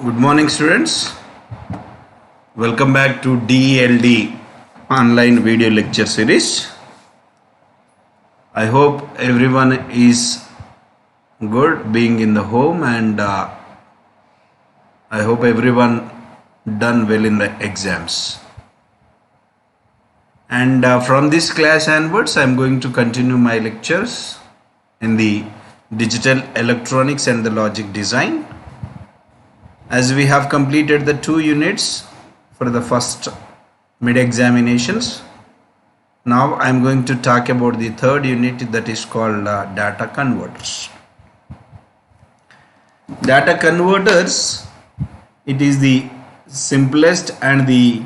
Good morning, students. Welcome back to DLD online video lecture series. I hope everyone is good being in the home, and I hope everyone done well in the exams. And from this class onwards, I am going to continue my lectures in the digital electronics and the logic design. As we have completed the 2 units for the first mid examinations, now I am going to talk about the third unit, that is called data converters. Data converters, it is the simplest and the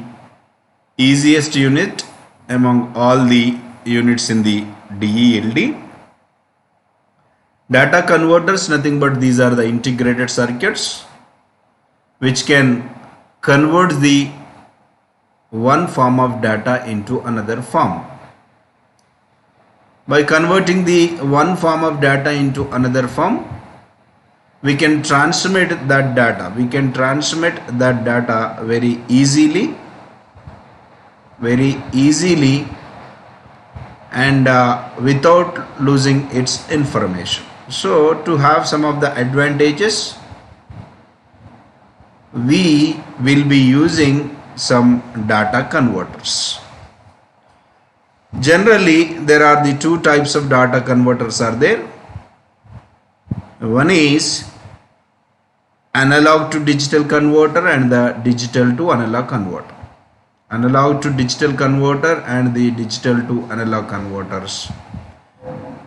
easiest unit among all the units in the DELD. Data converters, nothing but these are the integrated circuits which can convert the one form of data into another form. By converting the one form of data into another form, we can transmit that data. We can transmit that data very easily and without losing its information. So to have some of the advantages, we will be using some data converters. Generally, there are the 2 types of data converters are there. One is analog to digital converter and the digital to analog converter. Analog to digital converter and the digital to analog converters.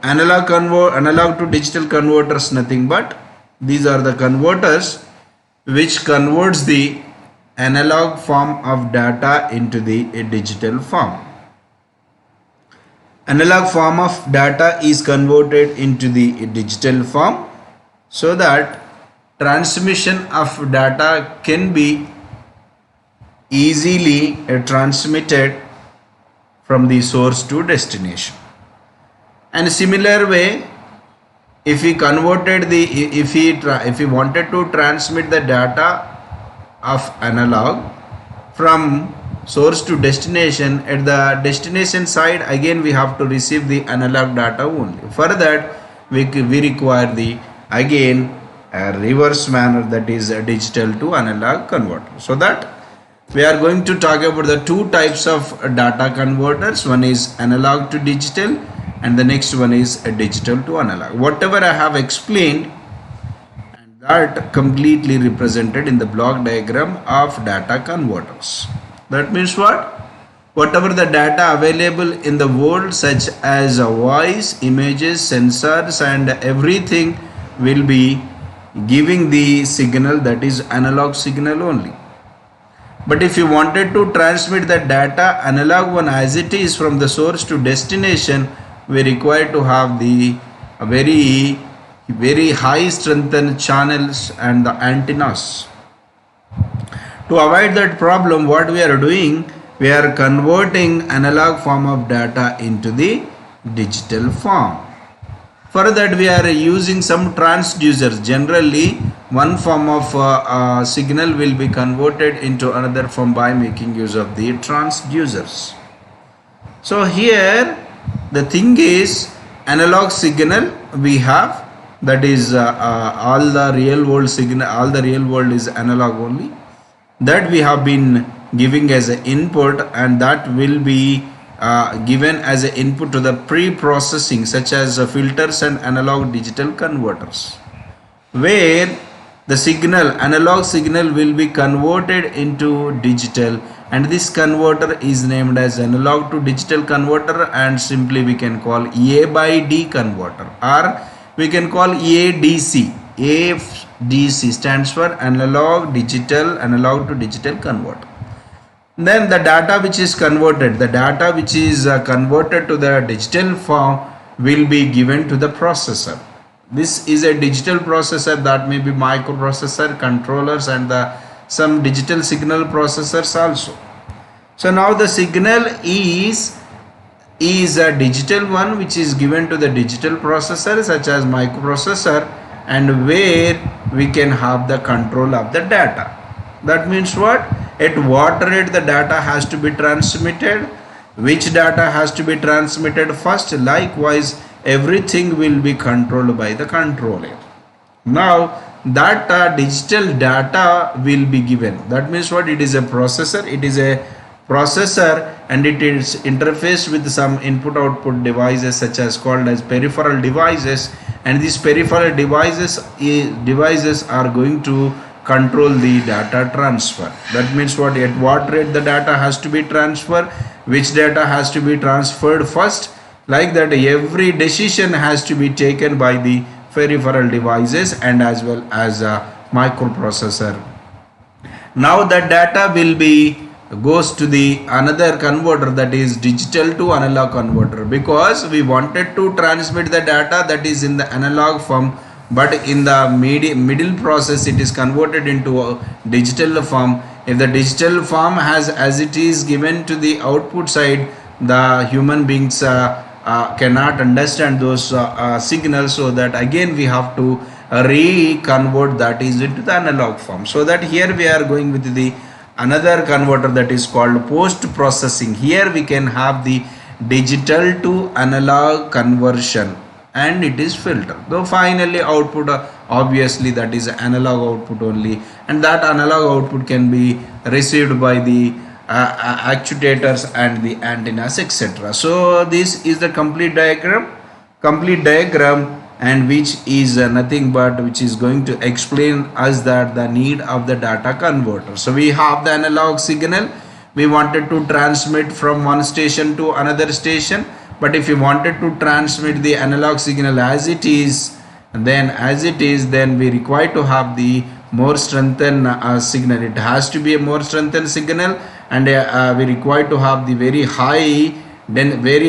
Analog to digital converters, nothing but these are the converters which converts the analog form of data into the digital form. Analog form of data is converted into the digital form so that transmission of data can be easily transmitted from the source to destination. And similar way, if we converted the if we wanted to transmit the data of analog from source to destination, at the destination side again we have to receive the analog data only. For that we require the again a reverse manner, that is a digital to analog converter. So that we are going to talk about the 2 types of data converters. One is analog to digital and the next one is a digital to analog. Whatever I have explained, and that completely represented in the block diagram of data converters. That means what? Whatever the data available in the world, such as voice, images, sensors and everything, will be giving the signal, that is analog signal only. But if you wanted to transmit the data analog one as it is from the source to destination, we require to have the very high strengthened channels and the antennas. To avoid that problem, what we are doing, we are converting analog form of data into the digital form. For that we are using some transducers. Generally one form of signal will be converted into another form by making use of the transducers. So here the thing is, analog signal we have, that is all the real world signal, all the real world is analog only, that we have been giving as an input, and that will be given as an input to the pre-processing, such as filters and analog digital converters, where the signal, analog signal, will be converted into digital, and this converter is named as analog to digital converter, and simply we can call A by D converter, or we can call ADC. ADC stands for analog to digital converter. Then the data which is converted, to the digital form will be given to the processor. This is a digital processor, that may be microprocessor, controllers and some digital signal processors also. So now the signal is a digital one which is given to the digital processor such as microprocessor, and where we can have the control of the data. That means what? At what rate the data has to be transmitted, which data has to be transmitted first. Likewise, everything will be controlled by the controller. Now that digital data will be given. That means what? It is a processor. It is a processor, and it is interfaced with some input output devices such as called as peripheral devices, and these peripheral devices are going to control the data transfer. That means what? At what rate the data has to be transferred, which data has to be transferred first. Like that, every decision has to be taken by the peripheral devices and as well as a microprocessor. Now the data will be goes to the another converter, that is digital to analog converter, because we wanted to transmit the data that is in the analog form, but in the middle process it is converted into a digital form. If the digital form has as it is given to the output side, the human beings cannot understand those signals, so that again we have to reconvert that is into the analog form. So that here we are going with the another converter that is called post processing. Here we can have the digital to analog conversion, and it is filtered. So finally output obviously that is analog output only, and that analog output can be received by the actuators and the antennas, etc. So this is the complete diagram, and which is nothing but which is going to explain us that the need of the data converter. So we have the analog signal, we wanted to transmit from one station to another station, but if you wanted to transmit the analog signal as it is, then we require to have the more strengthened signal. It has to be a more strengthened signal, and we require to have the very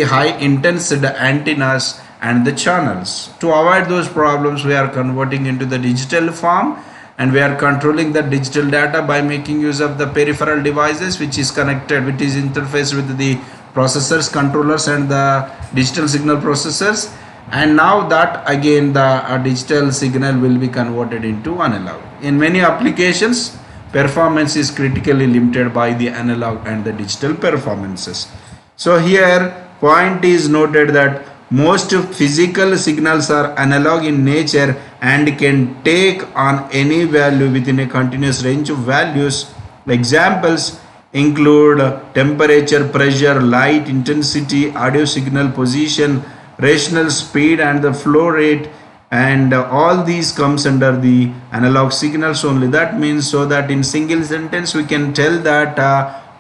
high intensity antennas and the channels. To avoid those problems, we are converting into the digital form, and we are controlling the digital data by making use of the peripheral devices which is interfaced with the processors, controllers, and the digital signal processors. And now that again the digital signal will be converted into analog. In many applications, performance is critically limited by the analog and the digital performances. So here point is noted that most physical signals are analog in nature and can take on any value within a continuous range of values. Examples include temperature, pressure, light intensity, audio signal position, rational speed, and the flow rate, and all these comes under the analog signals only. That means, so that in single sentence we can tell that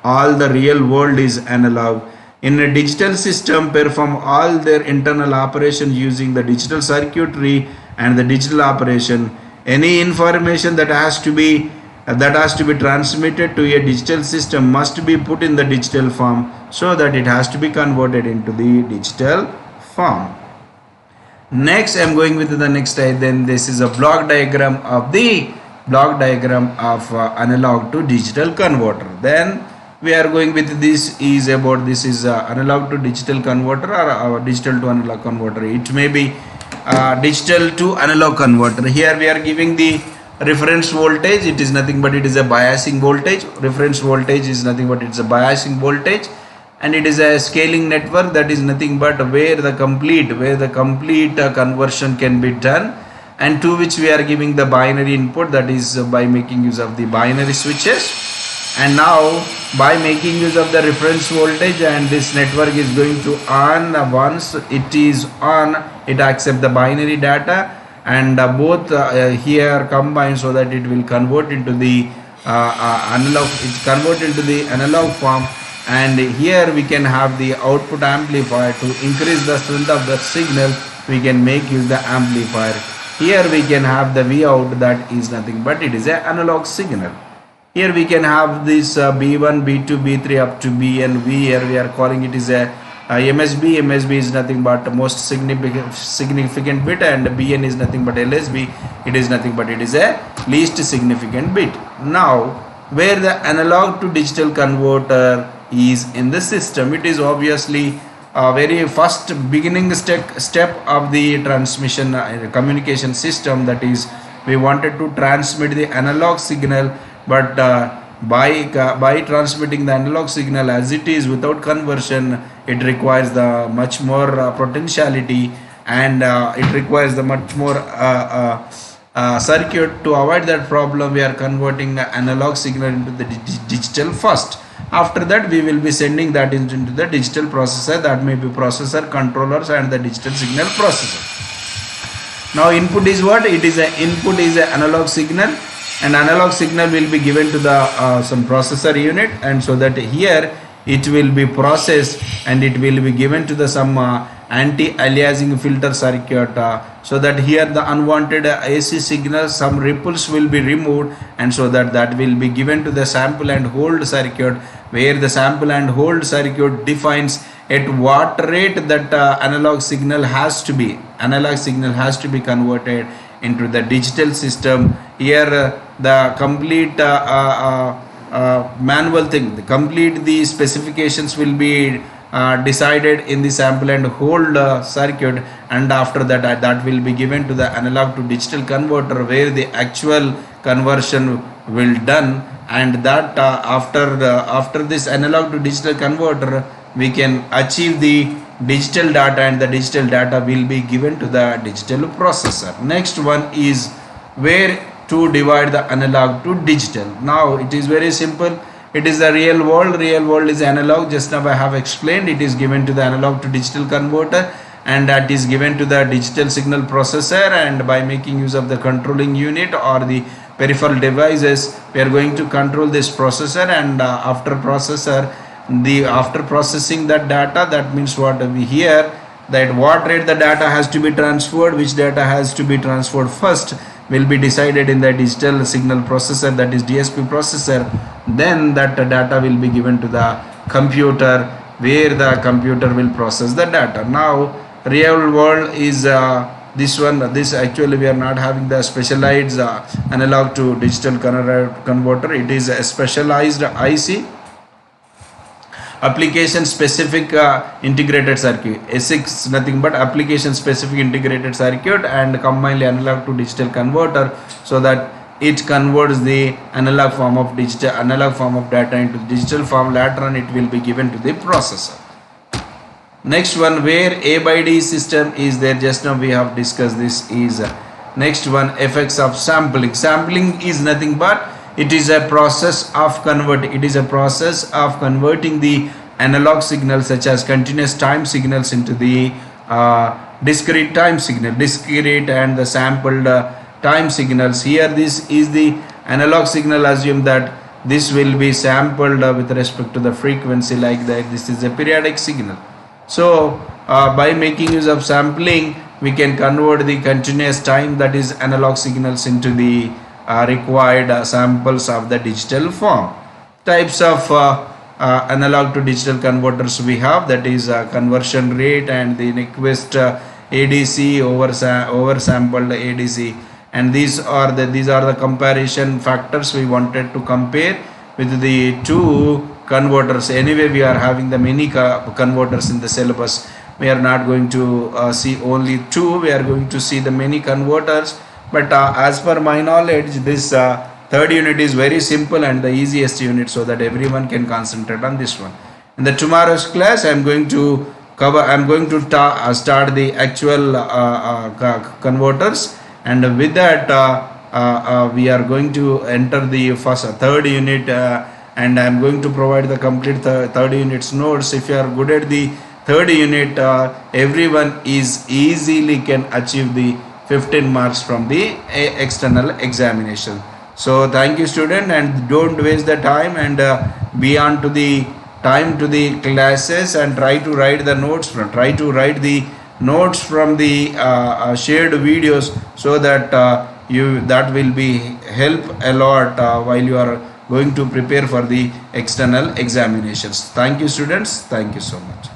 all the real world is analog. In a digital system, perform all their internal operation using the digital circuitry and the digital operation. Any information that has to be transmitted to a digital system must be put in the digital form, so that it has to be converted into the digital form. Next, I am going with the next slide. Then this is a block diagram of analog to digital converter. Then we are going with this is analog to digital converter or digital to analog converter. It may be digital to analog converter. Here we are giving the reference voltage. It is nothing but it is a biasing voltage. Reference voltage is nothing but it's a biasing voltage, and it is a scaling network, that is nothing but where the complete conversion can be done, and to which we are giving the binary input, that is by making use of the binary switches. And now by making use of the reference voltage, and this network is going to on, once it is on, it accepts the binary data, and both here combined, so that it will convert into the analog. It's converted into the analog form, and here we can have the output amplifier. To increase the strength of the signal, we can make use the amplifier. Here we can have the Vout, that is nothing but it is an analog signal. Here we can have this B1, B2, B3 up to Bn. Here we are calling it is a MSB. MSB is nothing but most significant bit, and Bn is nothing but LSB. It is nothing but it is a least significant bit. Now, where the analog to digital converter is in the system, it is obviously very first beginning step of the transmission communication system, that is we wanted to transmit the analog signal, but by transmitting the analog signal as it is without conversion, it requires the much more potentiality, and it requires the much more circuit. To avoid that problem, we are converting the analog signal into the digital first. After that, we will be sending that into the digital processor, that may be processor, controllers, and the digital signal processor. Now input is what? It is a input is an analog signal, and analog signal will be given to the some processor unit, and so that here it will be processed and it will be given to the some anti-aliasing filter circuit, so that here the unwanted AC signal, some ripples will be removed, and so that will be given to the sample and hold circuit, where the sample and hold circuit defines at what rate that analog signal has to be converted into the digital system. Here the complete manual thing, the specifications will be decided in the sample and hold circuit, and after that that will be given to the analog to digital converter, where the actual conversion will done, and that after this analog to digital converter, we can achieve the digital data, and the digital data will be given to the digital processor. Next one is where to divide the analog to digital. Now it is very simple. It is the real world is analog. Just now I have explained, it is given to the analog to digital converter, and that is given to the digital signal processor, and by making use of the controlling unit or the peripheral devices, we are going to control this processor, and after processing that data, that means what we hear, that what rate the data has to be transferred, which data has to be transferred first, will be decided in the digital signal processor, that is DSP processor. Then that data will be given to the computer, where the computer will process the data. Now real world is this one. This actually we are not having the specialized analog to digital converter. It is a specialized IC, application specific integrated circuit. ASIC nothing but application specific integrated circuit, and combine the analog to digital converter, so that it converts the analog form of data into digital form. Later on it will be given to the processor. Next one, where A by D system is there, just now we have discussed this, is next one, effects of sampling. Sampling is nothing but it is a process of converting the analog signals, such as continuous time signals, into the discrete time signal, discrete and the sampled time signals. Here this is the analog signal. Assume that this will be sampled with respect to the frequency, like that. This is a periodic signal. So by making use of sampling, we can convert the continuous time, that is analog signals, into the required samples of the digital form. Types of analog to digital converters we have, that is conversion rate and the Nyquist ADC, oversampled ADC, and these are the comparison factors we wanted to compare with the two converters. Anyway, we are having the many converters in the syllabus. We are not going to see only two, we are going to see the many converters. But as per my knowledge, this third unit is very simple and the easiest unit, so that everyone can concentrate on this one. In the tomorrow's class, I am going to start the actual converters, and with that we are going to enter the third unit, and I am going to provide the complete third unit's notes. If you are good at the third unit, everyone is easily can achieve the 15 marks from the external examination. So thank you, student, and don't waste the time, and be on to the time to the classes, and try to write the notes from the shared videos, so that that will be help a lot while you are going to prepare for the external examinations. Thank you, students. Thank you so much.